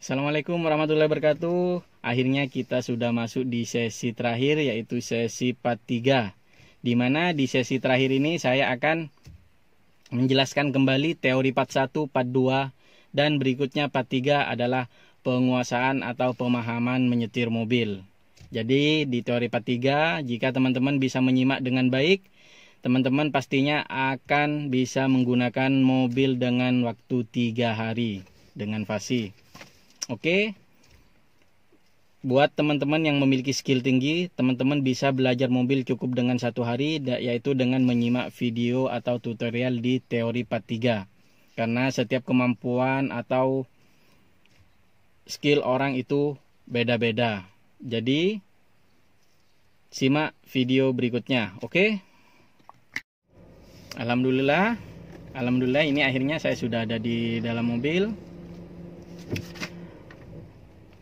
Assalamualaikum warahmatullahi wabarakatuh. Akhirnya kita sudah masuk di sesi terakhir, yaitu sesi part 3. Di mana di sesi terakhir ini saya akan menjelaskan kembali teori part 1, part 2, dan berikutnya part 3 adalah penguasaan atau pemahaman menyetir mobil. Jadi di teori part 3, jika teman-teman bisa menyimak dengan baik, teman-teman pastinya akan bisa menggunakan mobil dengan waktu 3 hari dengan fasih. Oke, buat teman-teman yang memiliki skill tinggi, teman-teman bisa belajar mobil cukup dengan 1 hari, yaitu dengan menyimak video atau tutorial di teori part 3. Karena setiap kemampuan atau skill orang itu beda-beda. Jadi, simak video berikutnya, oke? Alhamdulillah ini akhirnya saya sudah ada di dalam mobil.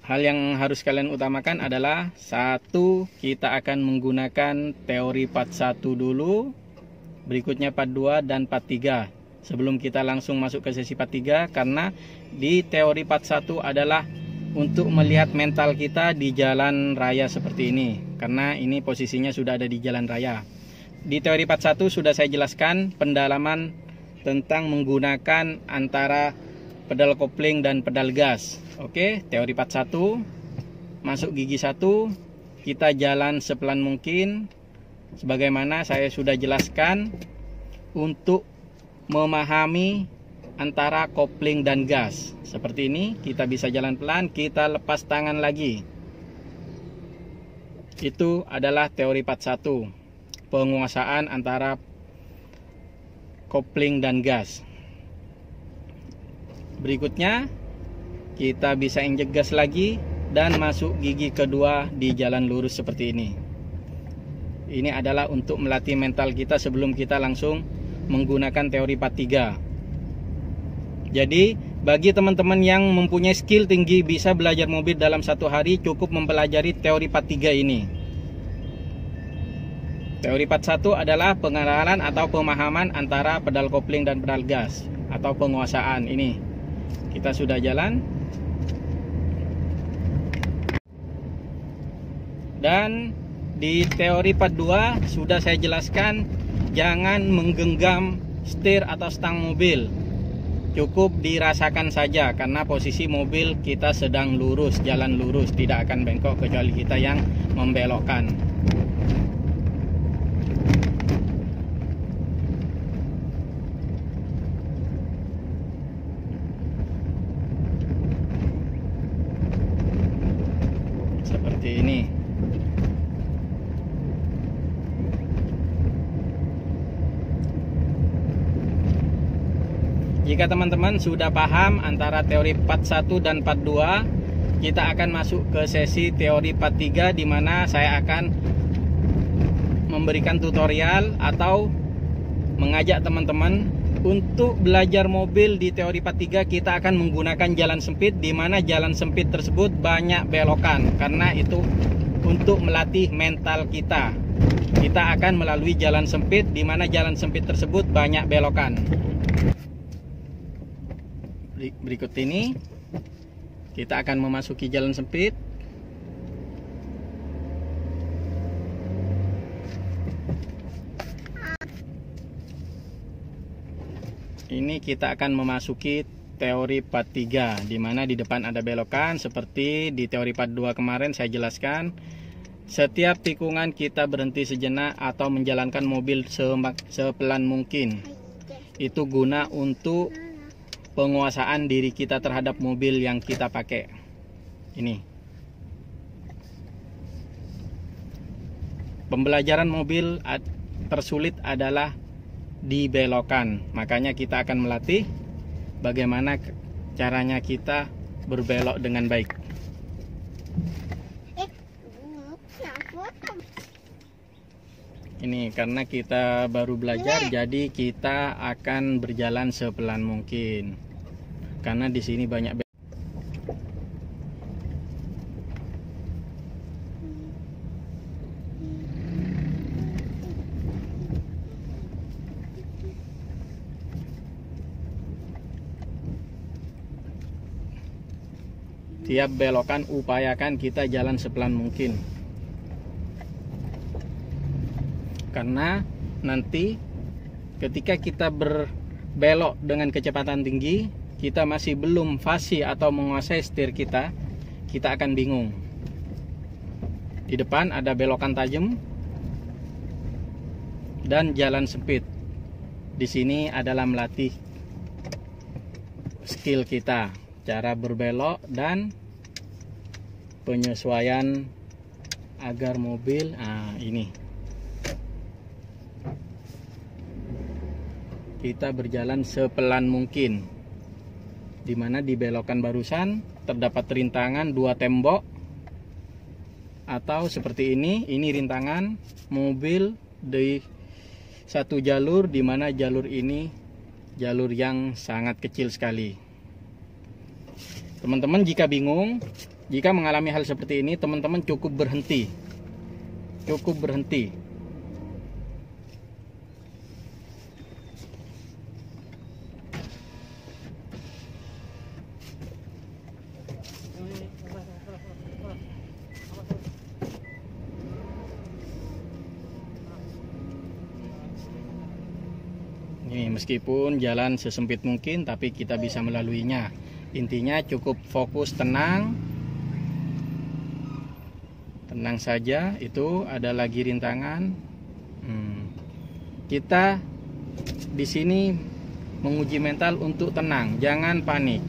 Hal yang harus kalian utamakan adalah 1, kita akan menggunakan teori part 1 dulu, berikutnya part 2 dan part 3. Sebelum kita langsung masuk ke sesi part 3, karena di teori part 1 adalah untuk melihat mental kita di jalan raya seperti ini. Karena ini posisinya sudah ada di jalan raya. Di teori part 1 sudah saya jelaskan pendalaman tentang menggunakan antara pedal kopling dan pedal gas. Oke, teori part 1, masuk gigi 1, kita jalan sepelan mungkin. Sebagaimana saya sudah jelaskan, untuk memahami antara kopling dan gas. Seperti ini, kita bisa jalan pelan, kita lepas tangan lagi. Itu adalah teori part 1. Penguasaan antara kopling dan gas. Berikutnya kita bisa injek gas lagi dan masuk gigi kedua di jalan lurus seperti ini. Ini adalah untuk melatih mental kita sebelum kita langsung menggunakan teori part 3. Jadi bagi teman-teman yang mempunyai skill tinggi bisa belajar mobil dalam 1 hari, cukup mempelajari teori part 3 ini. Teori part 1 adalah pengenalan atau pemahaman antara pedal kopling dan pedal gas atau penguasaan. Ini kita sudah jalan. Dan di teori part 2 sudah saya jelaskan, jangan menggenggam setir atau stang mobil. Cukup dirasakan saja karena posisi mobil kita sedang lurus, jalan lurus, tidak akan bengkok kecuali kita yang membelokkan. Seperti ini. Jika teman-teman sudah paham antara teori part 1 dan part 2, kita akan masuk ke sesi teori part 3, di mana saya akan memberikan tutorial atau mengajak teman-teman untuk belajar mobil. Di teori part 3 kita akan menggunakan jalan sempit, di mana jalan sempit tersebut banyak belokan. Karena itu untuk melatih mental kita. Kita akan melalui jalan sempit, di mana jalan sempit tersebut banyak belokan. Berikut ini kita akan memasuki jalan sempit. Ini kita akan memasuki teori part 3, di mana di depan ada belokan. Seperti di teori part 2 kemarin saya jelaskan, setiap tikungan kita berhenti sejenak atau menjalankan mobil sepelan mungkin. Itu guna untuk penguasaan diri kita terhadap mobil yang kita pakai. Ini pembelajaran mobil tersulit adalah di belokan. Makanya kita akan melatih bagaimana caranya kita berbelok dengan baik. Ini karena kita baru belajar, jadi kita akan berjalan sepelan mungkin. Karena di sini banyak tiap belokan upayakan kita jalan sepelan mungkin, karena nanti ketika kita berbelok dengan kecepatan tinggi, kita masih belum fasih atau menguasai setir kita akan bingung. Di depan ada belokan tajam dan jalan sempit. Di sini adalah melatih skill kita, cara berbelok dan penyesuaian agar mobil, ini kita berjalan sepelan mungkin. Dimana di belokan barusan terdapat rintangan 2 tembok, atau seperti ini rintangan mobil di satu jalur, dimana jalur ini jalur yang sangat kecil sekali. Teman-teman jika bingung, jika mengalami hal seperti ini, teman-teman cukup berhenti. Ini meskipun jalan sesempit mungkin, tapi kita bisa melaluinya. Intinya cukup fokus, tenang saja. Itu ada lagi rintangan. Kita di sini menguji mental untuk tenang, jangan panik.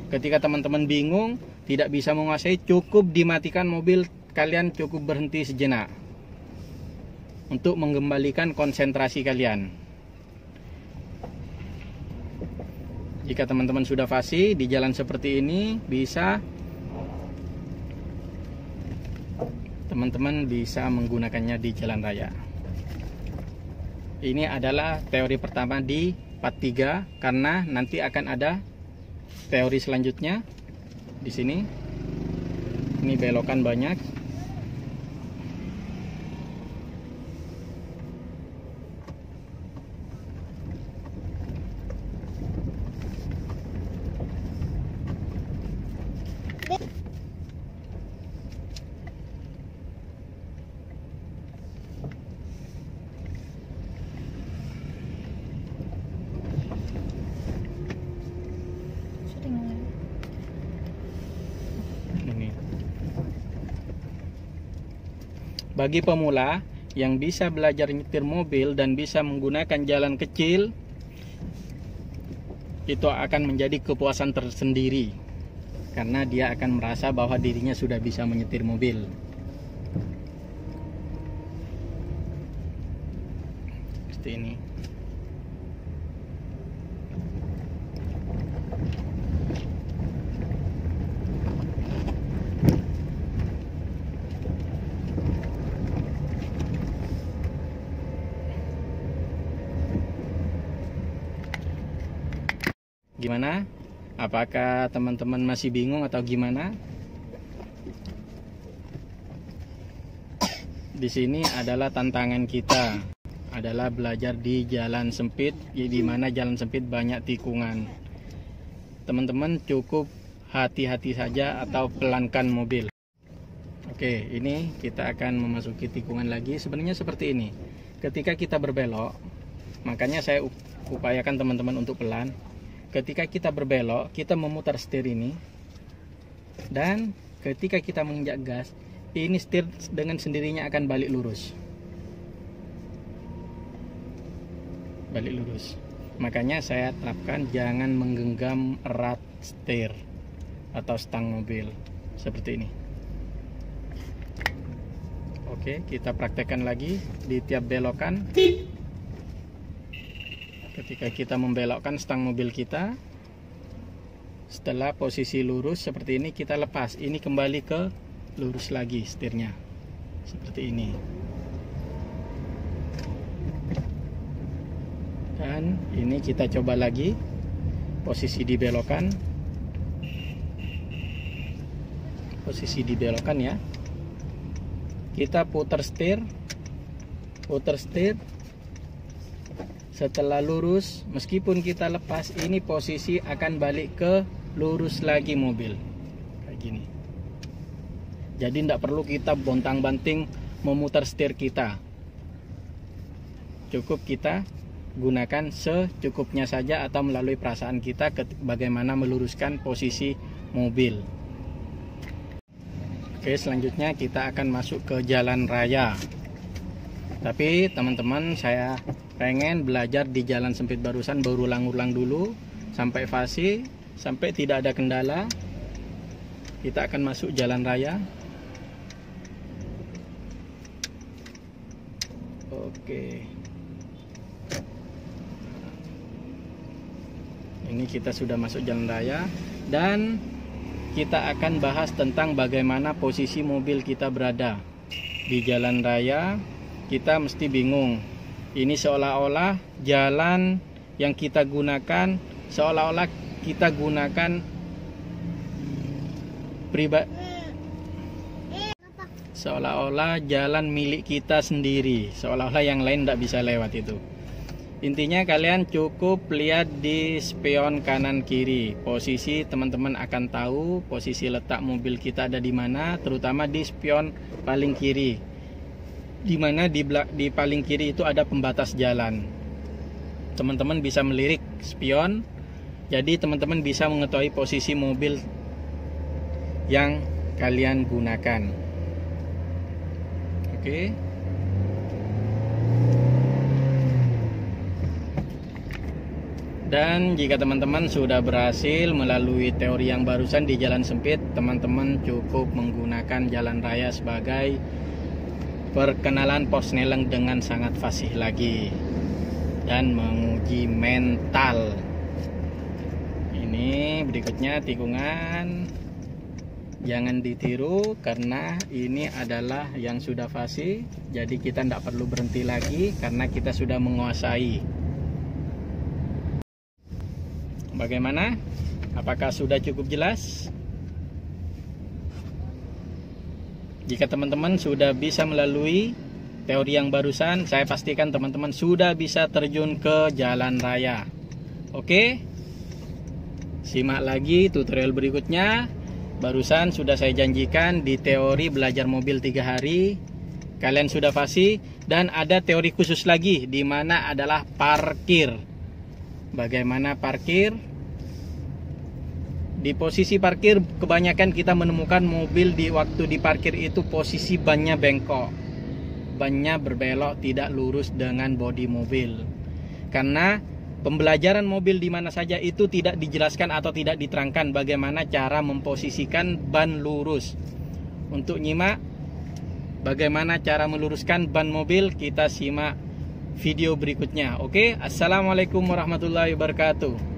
Ketika teman-teman bingung, tidak bisa menguasai, cukup dimatikan mobil kalian, cukup berhenti sejenak untuk mengembalikan konsentrasi kalian. Jika teman-teman sudah fasih di jalan seperti ini, teman-teman bisa menggunakannya di jalan raya. Ini adalah teori pertama di part 3, karena nanti akan ada teori selanjutnya. Di sini ini belokan banyak. Bagi pemula yang bisa belajar nyetir mobil dan bisa menggunakan jalan kecil, itu akan menjadi kepuasan tersendiri, karena dia akan merasa bahwa dirinya sudah bisa menyetir mobil. Seperti ini. Gimana? Apakah teman-teman masih bingung atau gimana? Di sini adalah tantangan kita, adalah belajar di jalan sempit, di mana jalan sempit banyak tikungan. Teman-teman cukup hati-hati saja atau pelankan mobil. Oke, ini kita akan memasuki tikungan lagi. Sebenarnya seperti ini. Ketika kita berbelok, makanya saya upayakan teman-teman untuk pelan. Ketika kita berbelok, kita memutar setir ini, dan ketika kita menginjak gas, ini setir dengan sendirinya akan balik lurus. Makanya saya terapkan jangan menggenggam erat setir atau stang mobil seperti ini. Oke, kita praktekkan lagi di tiap belokan. Ketika kita membelokkan stang mobil kita, setelah posisi lurus seperti ini, kita lepas. Ini kembali ke lurus lagi setirnya. Seperti ini. Dan ini kita coba lagi posisi di belokan. Posisi di belokan ya. Kita putar setir. Setelah lurus, meskipun kita lepas, ini posisi akan balik ke lurus lagi mobil. kayak gini. Jadi tidak perlu kita bontang-banting memutar setir kita. Cukup kita gunakan secukupnya saja atau melalui perasaan kita bagaimana meluruskan posisi mobil. Oke, selanjutnya kita akan masuk ke jalan raya. Tapi teman-teman, saya pengen belajar di jalan sempit barusan, berulang-ulang dulu sampai fasih, sampai tidak ada kendala. Kita akan masuk jalan raya. Oke. Ini kita sudah masuk jalan raya dan kita akan bahas tentang bagaimana posisi mobil kita berada di jalan raya. Kita mesti bingung. Ini seolah-olah jalan yang kita gunakan seolah-olah kita gunakan pribadi, seolah-olah jalan milik kita sendiri, seolah-olah yang lain tidak bisa lewat itu. Intinya kalian cukup lihat di spion kanan kiri. Posisi teman-teman akan tahu posisi letak mobil kita ada di mana, terutama di spion paling kiri. Di mana di paling kiri itu ada pembatas jalan. Teman-teman bisa melirik spion, jadi teman-teman bisa mengetahui posisi mobil yang kalian gunakan. Oke. Dan jika teman-teman sudah berhasil melalui teori yang barusan di jalan sempit, teman-teman cukup menggunakan jalan raya sebagai perkenalan pos Neleng dengan sangat fasih lagi dan menguji mental. Ini berikutnya tikungan, jangan ditiru karena ini adalah yang sudah fasih, jadi kita tidak perlu berhenti lagi karena kita sudah menguasai. Bagaimana? Apakah sudah cukup jelas? Jika teman-teman sudah bisa melalui teori yang barusan, saya pastikan teman-teman sudah bisa terjun ke jalan raya. Oke? Simak lagi tutorial berikutnya. Barusan sudah saya janjikan di teori belajar mobil 3 hari. Kalian sudah fasih dan ada teori khusus lagi di mana adalah parkir. Bagaimana parkir? Di posisi parkir kebanyakan kita menemukan mobil di waktu di parkir itu posisi bannya bengkok, bannya berbelok, tidak lurus dengan bodi mobil. Karena pembelajaran mobil di mana saja itu tidak dijelaskan atau tidak diterangkan bagaimana cara memposisikan ban lurus. Untuk nyimak bagaimana cara meluruskan ban mobil, kita simak video berikutnya. Oke, assalamualaikum warahmatullahi wabarakatuh.